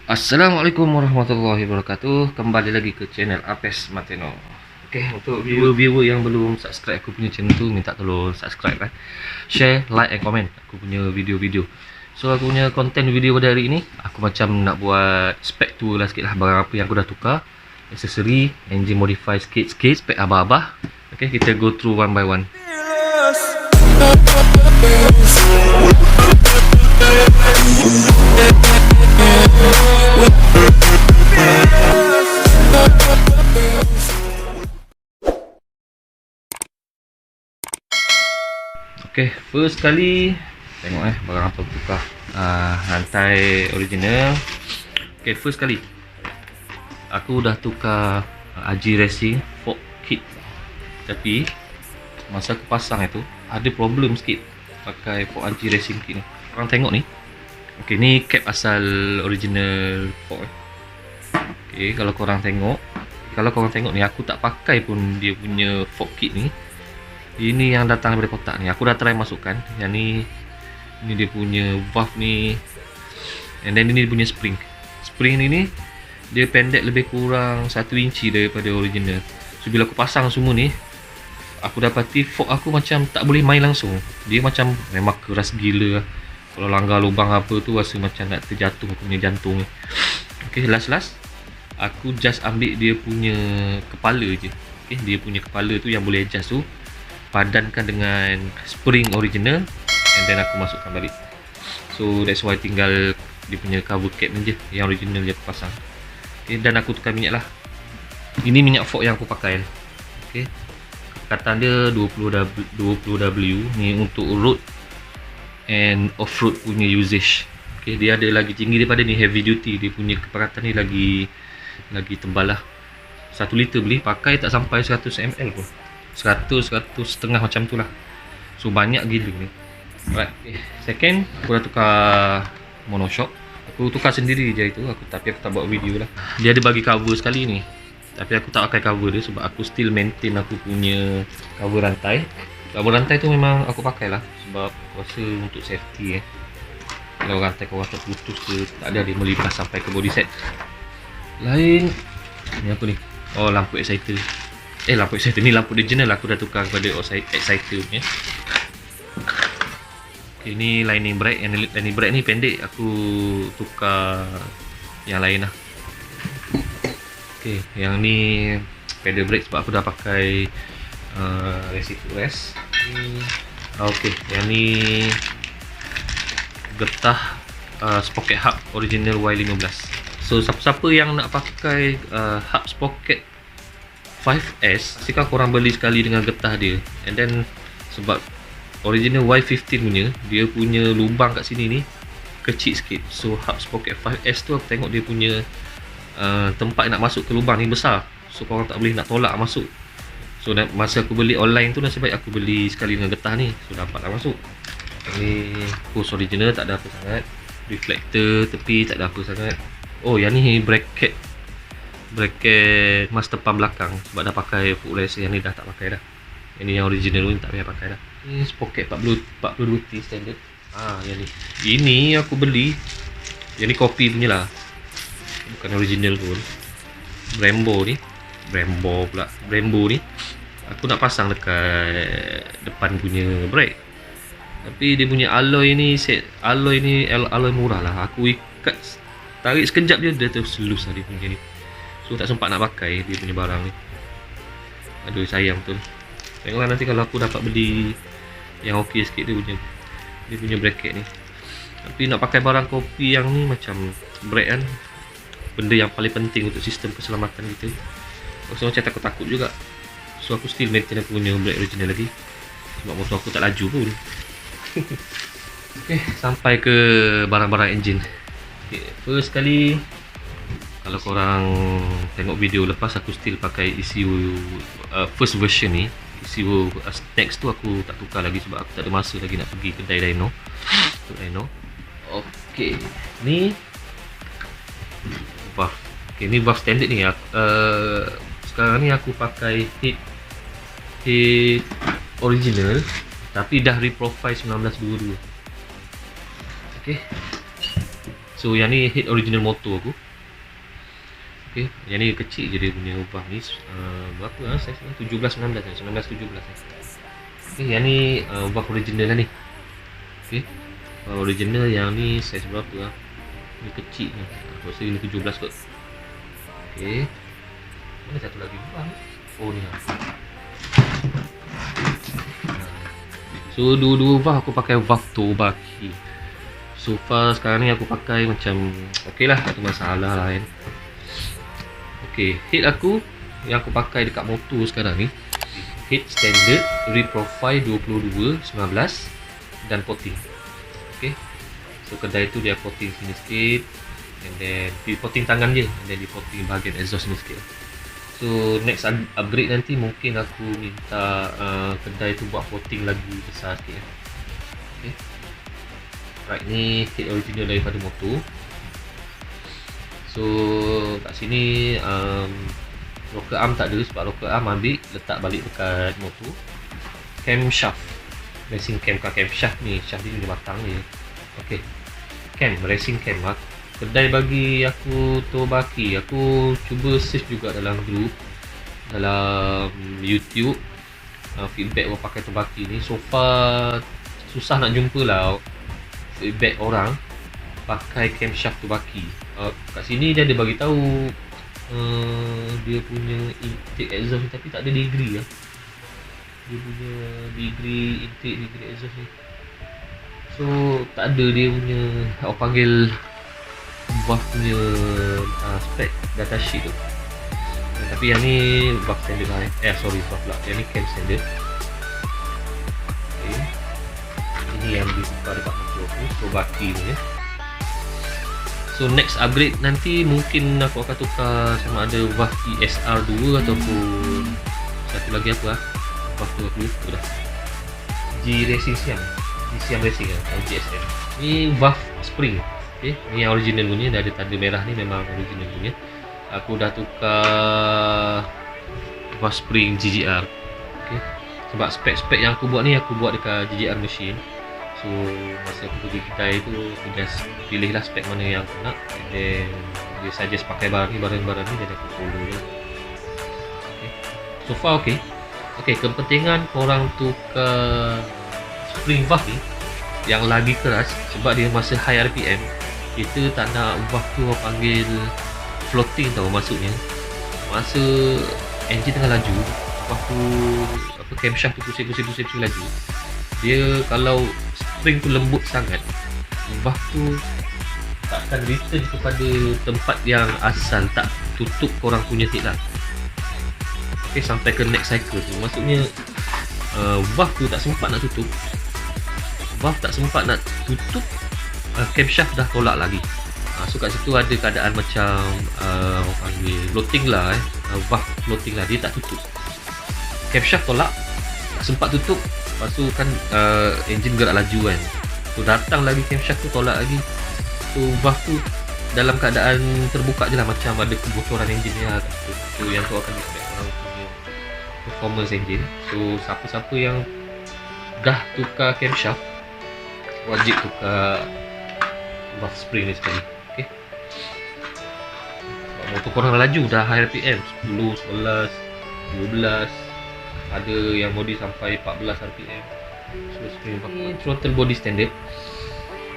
Assalamualaikum warahmatullahi wabarakatuh. Kembali lagi ke channel Apes Mateno. Oke, untuk viewer-viewer yang belum subscribe aku punya channel tu, minta tolong subscribe kan. Share, like and comment aku punya video-video. So aku punya konten video pada hari ini, aku macam nak buat spek tour lah sikit lah barang apa yang aku dah tukar. Aksesori, engine modify sikit-sikit, spek abah-abah. Okay, kita go through one by one. Okay, first kali tengok barang apa aku tukar. Rantai original. Okay, first kali aku dah tukar RG Racing fork kit. Tapi masa aku pasang itu ada problem sikit pakai fork RG Racing kit ni. Korang tengok ni. Okay, ni cap asal original fork. Okay, kalau korang tengok ni, aku tak pakai pun dia punya fork kit ni. Ini yang datang daripada kotak ni. Aku dah try masukkan. Yang ni dia punya valve ni. And then ini dia punya spring. Spring ni dia pendek lebih kurang 1 inci daripada original. So bila aku pasang semua ni, aku dapati fork aku macam tak boleh main langsung. Dia macam memang keras gila. Kalau langgar lubang apa tu rasa macam nak terjatuh aku punya jantung ni. Okay, last aku just ambil dia punya kepala je. Okay, dia punya kepala tu yang boleh adjust tu, padankan dengan spring original, and then aku masukkan balik. So that's why tinggal dia punya cover cap ni je, yang original je aku pasang. Okay, dan aku tukar minyak lah. Ini minyak fork yang aku pakai. Okay, kepekatan dia 20W ni untuk road and off-road punya usage. Okay, dia ada lagi tinggi daripada ni, heavy duty. Dia punya kepekatan ni lagi tebal lah. 1 liter beli, pakai tak sampai 100 ml pun. 100 setengah macam tu lah. So banyak gila ni. Alright, second aku dah tukar monoshock. Aku tukar sendiri je itu, tapi aku tak buat video lah. Dia ada bagi cover sekali ni, tapi aku tak pakai cover dia sebab aku still maintain aku punya cover rantai. Cover rantai tu memang aku pakai lah sebab aku rasa untuk safety. Kalau rantai kau terputus ke tak ada, dia melipas sampai ke body set. Lain ni apa ni? Oh, lampu exciter. Lampu exciter ni lampu original aku dah tukar kepada exciter punya. Okay, ni lining brake. Yang lining brake ni pendek, aku tukar yang lain lah. Okay, yang ni pedal brake sebab aku dah pakai racing rest. Okay, yang ni getah sprocket hub original Y15. So siapa-siapa yang nak pakai hub sprocket 5S, pastikan korang beli sekali dengan getah dia. And then sebab original Y15 punya, dia punya lubang kat sini ni kecil sikit. So hub sprocket 5S tu aku tengok dia punya tempat nak masuk ke lubang ni besar. So korang tak boleh nak tolak masuk. So masa aku beli online tu, nasib baik aku beli sekali dengan getah ni. So dapatlah masuk. Ni hose original, tak ada apa sangat. Reflector tepi tak ada apa sangat. Oh, yang ni bracket master pump belakang sebab dah pakai footrest. Yang ni dah tak pakai dah. Yang ni yang original ni tak payah pakai dah. Ni sprocket 42T standard. Yang ni. Ini aku beli. Yang ni copy punya lah. Bukan original pun. Brembo ni. Brembo ni aku nak pasang dekat depan punya brake. Tapi dia punya alloy ni alloy murah lah. Aku ikat, tarik sekejap je dia terselus lah dia punya ni. So tak sempat nak pakai dia punya barang ni. Aduh, sayang betul. Tengoklah nanti kalau aku dapat beli yang okey sikit dia punya bracket ni. Tapi nak pakai barang kopi yang ni macam brake kan, benda yang paling penting untuk sistem keselamatan kita. Aku macam takut-takut juga. So aku still maintain aku punya brake original lagi sebab motor aku tak laju pun. Okay, sampai ke barang-barang engine. Okay, first kali kalau korang tengok video lepas, aku still pakai ECU first version ni. ECU next tu aku tak tukar lagi sebab aku tak ada masa lagi nak pergi kedai dyno. Okay, ni valve. Okay, ni valve standard ni. Sekarang ni aku pakai head original tapi dah reprofile 1922. Okay, So yang ni head original motor aku. Okay, yang ni kecil je dia punya valve ni. Berapa lah saiz ni? 17-19 lah, 19-17 lah. Okay, yang ni valve original lah ni. Okay, original yang ni saiz berapa lah? Ni kecil ni, aku rasa ni 17 kot. Okay, mana satu lagi valve ni? Oh ni lah. So dua-dua valve aku pakai valve Tobaki. So far sekarang ni aku pakai macam okey lah, tak ada masalah lah kan. Okay, head aku yang aku pakai dekat motor sekarang ni head standard reprofile 22-19 dan coating. Okay, so kedai tu dia coating sini sikit, and then di coating tangan je, and then di coating bahagian exhaust ni sikit. So next upgrade nanti mungkin aku minta kedai tu buat coating lagi besar sikit. Okay, right, ni head original daripada motor. So kat sini rocker arm tak ada, sebab rocker arm ambil letak balik dekat motor. Camshaft, racing cam kat camshaft ni, shaft ni dia batang ni. Okay, cam, racing cam lah. Kedai bagi aku Tobaki, aku cuba search juga dalam group, dalam YouTube, feedback orang pakai Tobaki ni. So far susah nak jumpa lah feedback orang pakai camshaft Tobaki. Kat sini dia ada bagi tahu dia punya intake exhaust ni, tapi tak ada degree lah. Dia punya degree intake, degree exhaust ni. So tak ada dia punya orang panggil valve punya spec data sheet tu. Tapi yang ni valve standard lah sorry, valve pula. Yang ni cam standard. Okay, ini yang ditukar dekat motor tu, Tobaki ni. So next upgrade nanti mungkin aku akan tukar sama ada valve ESR2 ataupun satu lagi apa lah, valve tu aku lupa dah. G Racing Siam, G Siam Racing lah, GSM. Ni valve spring. Okay, ni yang original punya, dah ada tanda merah ni memang original punya. Aku dah tukar valve spring GGR. Okay, sebab spek-spek yang aku buat ni aku buat dekat GGR machine. So masa aku pergi kedai tu, aku just pilih lah spek mana yang aku nak, and then dia suggest pakai barang ni dan aku follow je. Okay, so far okay. Okay, kepentingan korang tukar spring valve ni yang lagi keras, sebab dia masa high RPM, kita tak nak valve tu orang panggil floating tau. Maksudnya masa engine tengah laju, valve tu apa, camshaft tu pusing laju, dia kalau spring tu lembut sangat, valve tu takkan return kepada tempat yang asal, tak tutup korang punya head lah. Okay, sampai ke next cycle tu, maksudnya valve tu tak sempat nak tutup, camshaft dah tolak lagi. So kat situ ada keadaan macam orang panggil floating lah, valve floating lah, dia tak tutup, camshaft tolak, tak sempat tutup. Lepas tu kan engine gerak laju kan, so datang lagi camshaft tu tolak lagi. So valve tu dalam keadaan terbuka je lah, macam ada kebocoran engine ni lah. So yang tu akan affect orang punya performance engine. So siapa-siapa yang dah tukar camshaft wajib tukar valve spring ni sekali. Okay, motor korang laju dah high RPM 10, 11, 12, ada yang body sampai 14 RPM. So spring ni throttle body standard.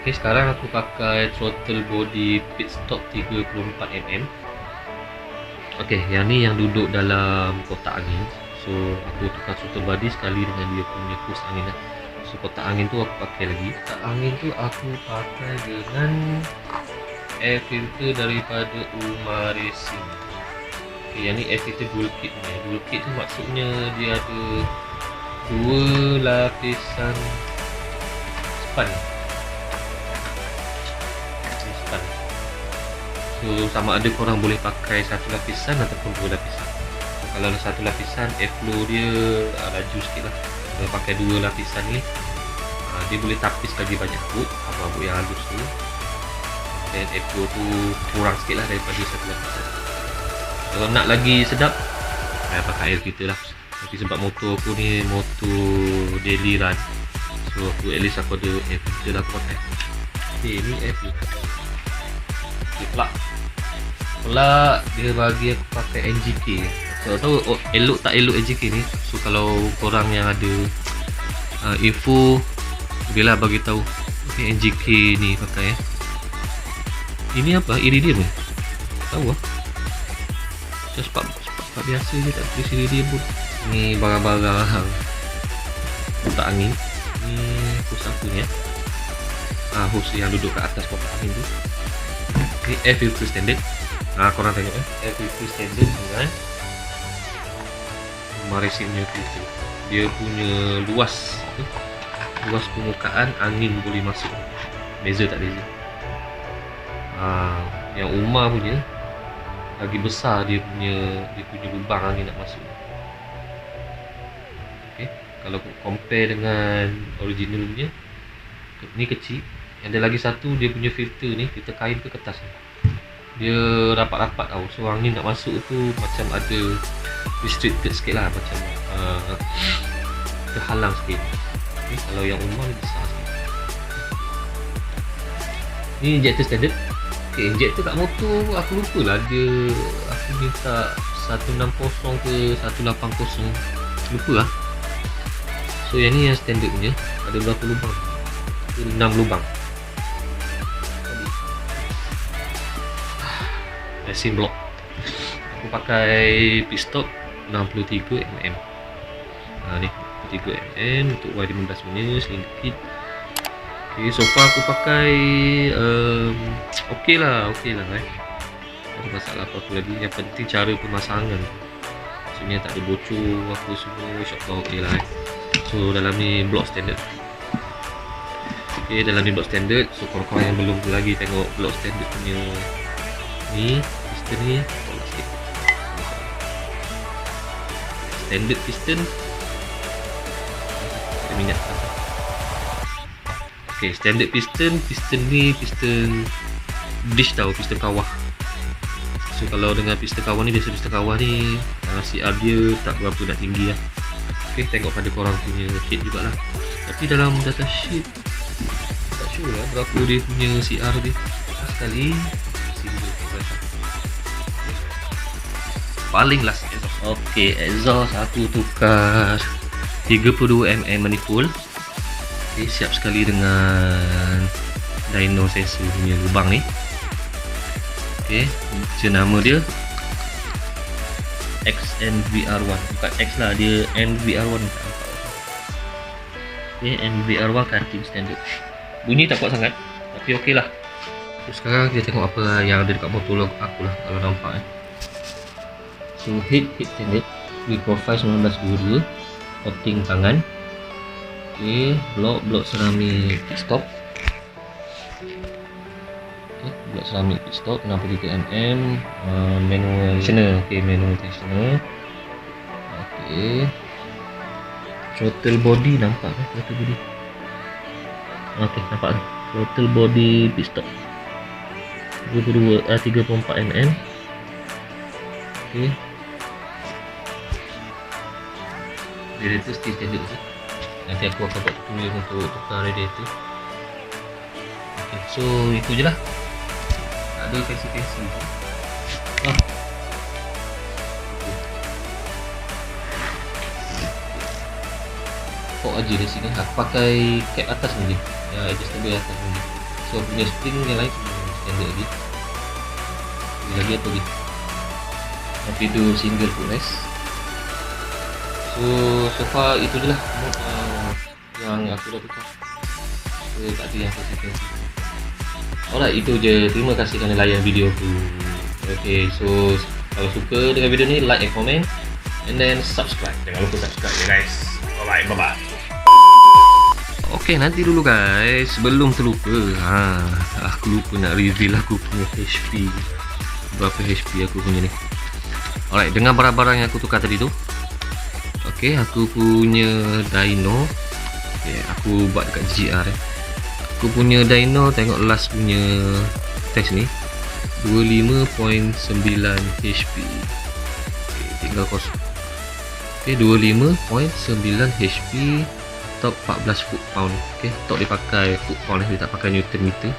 Okay, sekarang aku pakai throttle body pit stop 34mm. Okay, yang ni yang duduk dalam kotak angin. So aku tukar throttle body sekali dengan dia punya hose angin lah. So kotak angin tu aku pakai lagi. Kotak angin tu aku pakai dengan air filter daripada Uma Racing. Okay, yang ni air filter dual kit ni. Dual kit tu maksudnya dia ada dua lapisan span. So sama ada korang boleh pakai satu lapisan ataupun dua lapisan. So, kalau satu lapisan airflow dia laju sikit lah. Kalau pakai dua lapisan ni dia boleh tapis lagi banyak bubuk yang halus tu, dan airflow tu kurang sikit lah daripada satu lapisan. Kalau nak lagi sedap, pakai air filter lah. Tapi sebab motor aku ni motor daily run, so aku at least aku ada air filter lah aku pakai. Okay, ni air filter. Okay, pelak dia bagi aku pakai NGK. So tahu elok tak elok NGK ni. So kalau korang yang ada info bolehlah bagi tahu. Okay, NGK ni pakai ini apa? Iridium ni? Tahu lah. Just part biasa je, tak tulis iridium pun. Ni barang-barang kotak angin. Ni hose apa ni hose yang duduk kat atas kotak angin tu. Ni air filter standard. Korang tengok air filter standard dengan Maresim punya filter. Dia punya luas permukaan angin boleh masuk. Beza tak beza. Yang Uma punya lagi besar dia punya lubang angin nak masuk. Okay. Kalau compare dengan original punya, ni kecil. Yang ada lagi satu, dia punya filter ni, filter kain ke kertas ni, dia rapat-rapat tau. So angin nak masuk tu macam ada restricted sikit lah, macam terhalang sikit. Okay. Kalau yang Uma ni besar sikit. Ni injector standard. Okay, injector kat motor aku lupa lah, aku minta 160 ke 180, lupa lah. So yang ni yang standard punya, ada berapa lubang? 6 lubang. Resin block. Aku pakai pitstop 63mm. Ni 63mm untuk Y15 punya sling kit. Okay, so far aku pakai okey lah tak ada masalah apa-apa lagi. Yang penting cara pemasangan, maksudnya tak ada bocor apa semua, insyaAllah okey lah. So dalam ni block standard. Okay, dalam ni block standard. So korang-korang yang belum lagi tengok block standard punya ni, piston ni tolak sikit. Standard piston ada minyak. Okay, standard piston ni piston dish tau, piston kawah. So kalau dengan piston kawah ni, biasa piston kawah ni CR dia tak berapa nak tinggi lah. Okay, tengok pada korang punya head jugalah. Tapi dalam data sheet tak sure lah berapa dia punya CR dia. Sekali paling last exhaust. Okay, exhaust aku tukar 32mm manifold. Okay, siap sekali dengan dyno sensor punya lubang ni. Okay, nama dia XNVR1, bukan X lah, dia NVR1. Okay, NVR1 cutting standard. Bunyi tak kuat sangat, tapi okey lah. So, sekarang kita tengok apa yang ada dekat motor aku lah, kalau nampak So head standard, with profile 1922, coating tangan. Okay, blok seramik pitstop. Okay, blok seramik pitstop 63mm, manual tensioner. Okay, manual tensioner. Okay, throttle body nampak kan? Throttle body. Okay, nampak kan? Throttle body pitstop 34mm. Okay, radiator still standard je. Nanti aku akan buat tutorial untuk tukar radiator. Okay, so itu je lah. Tak ada fancy-fancy. Kok aja dari sini. Aku pakai cap atas ni, yang adjustable atas ni. So punya spring yang lain standard lagi. Lagi apa lagi? Tapi itu single footrest. So far itu je lah yang aku dah tukar. So tak ada yang fancy-fancy. Alright, itu je. Terima kasih kerana layan video aku. Okay, so kalau suka dengan video ni, like and comment, and then subscribe. Jangan lupa subscribe ya guys. Alright, bye bye. Okay, nanti dulu guys, sebelum terlupa, aku lupa nak reveal aku punya HP. Berapa HP aku punya ni. Alright, dengan barang-barang yang aku tukar tadi tu. Okay, aku punya dyno. Okay, aku buat dekat GR. Aku punya dyno, tengok last punya test ni 25.9 HP. Okay, tinggal kosong. Okay, 25.9 HP, top 14 foot pound. Okay, top dia pakai foot pound, dia tak pakai newton meter.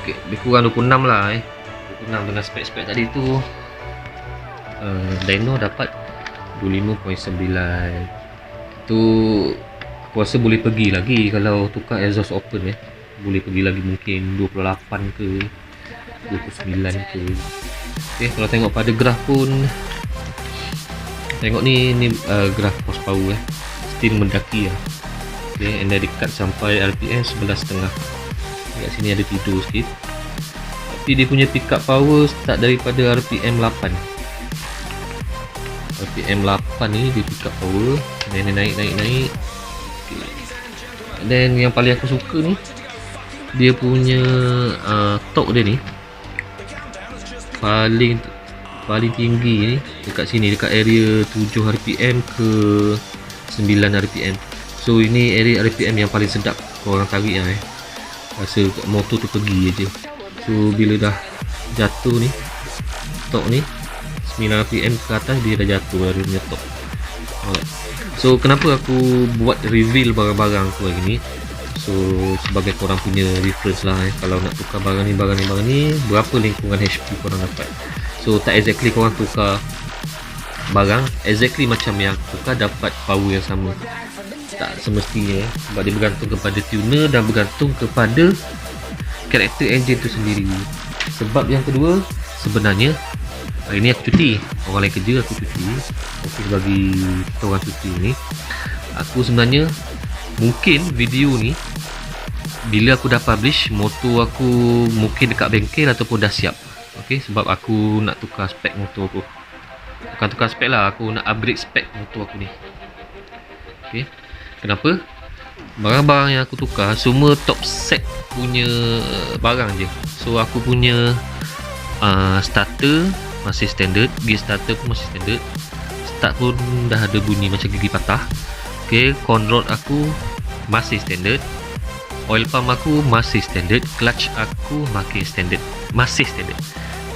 Okay, lebih kurang 26 lah 26 dengan spek-spek tadi tu. Dyno dapat 25.9. Itu aku rasa boleh pergi lagi kalau tukar exhaust open boleh pergi lagi mungkin 28 ke 29 ke. Okay, kalau tengok pada graf pun tengok ni graf horsepower still mendaki lah. Okay, and dekat sampai RPM 11.5. Dekat sini ada tidur sikit. Tapi dia punya pickup power start daripada RPM 8. RPM 8 ni dia pickup power, dan dia naik. Dan yang paling aku suka ni dia punya torque dia ni paling tinggi ni dekat sini, dekat area 7 RPM ke 9 RPM. So ini area RPM yang paling sedap korang tarik lah rasa motor tu pergi aje. So bila dah jatuh ni torque ni 9 RPM ke atas, dia dah jatuh dari punya torque. Alright. So kenapa aku buat reveal barang-barang aku hari ni? So sebagai korang punya reference lah kalau nak tukar barang ni berapa lingkungan HP korang dapat. So tak exactly korang tukar barang exactly macam yang tukar dapat power yang sama, tak semestinya sebab dia bergantung kepada tuner dan bergantung kepada karakter engine tu sendiri. Sebab yang kedua, sebenarnya hari ni aku cuti, orang lain kerja, aku cuti. Okey, bagi kita orang cuti ni, aku sebenarnya mungkin video ni bila aku dah publish, motor aku mungkin dekat bengkel ataupun dah siap. Okey, sebab aku nak tukar spek motor aku. Bukan tukar spek lah, aku nak upgrade spek motor aku ni. Okey, kenapa? Barang-barang yang aku tukar semua top set punya barang je. So aku punya starter masih standard, gear starter pun masih standard, start pun dah ada bunyi macam gigi patah. Okay, conrod aku masih standard, oil pump aku masih standard, clutch aku masih standard.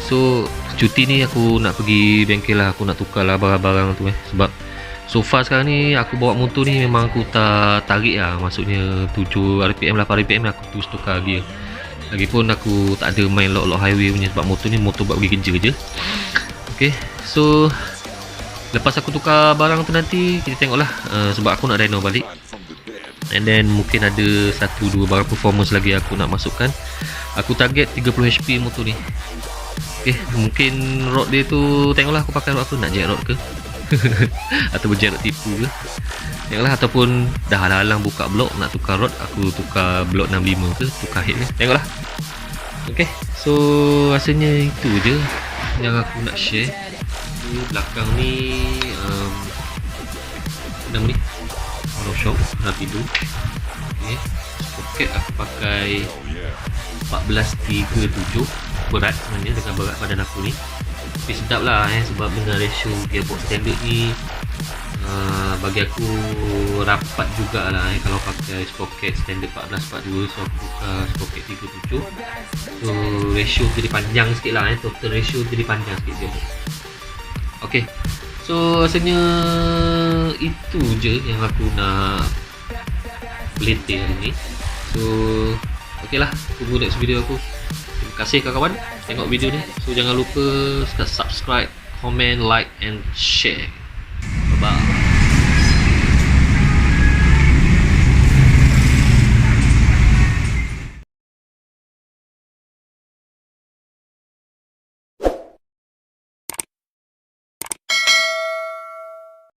So cuti ni aku nak pergi bengkel lah, aku nak tukar lah barang-barang tu sebab so far sekarang ni aku bawa motor ni memang aku tak tarik lah, maksudnya 7 RPM 8 RPM aku terus tukar gear. Lagipun aku tak ada main lock highway punya sebab motor ni motor buat pergi kerja je. Okay, so lepas aku tukar barang tu nanti kita tengoklah sebab aku nak dyno balik, and then mungkin ada 1-2 barang performance lagi aku nak masukkan. Aku target 30 HP motor ni. Okay, mungkin rod dia tu tengoklah aku pakai rod apa, nak jack rod ke ataupun jack rod tipu ke, tengoklah. Ataupun dah halang buka blok nak tukar rod, aku tukar blok 65 ke, tukar head ke, tengoklah. Okay, so rasanya itu je yang aku nak share. Belakang ni nama ni monoshop Rapido. Okay, poket aku pakai 1437, berat sebenarnya dengan berat badan aku ni, tapi sedap lah sebab dengan ratio gearbox standard ni bagi aku rapat jugalah kalau pakai sprocket standard 1442. So aku buka sprocket 37, so ratio jadi panjang sikit lah, total ratio jadi panjang sikit gearbox. Ok, so rasanya itu je yang aku nak pelintir hari ni. So ok lah, tunggu next video aku. Terima kasih kawan-kawan tengok video ni. So jangan lupa subscribe, comment, like and share.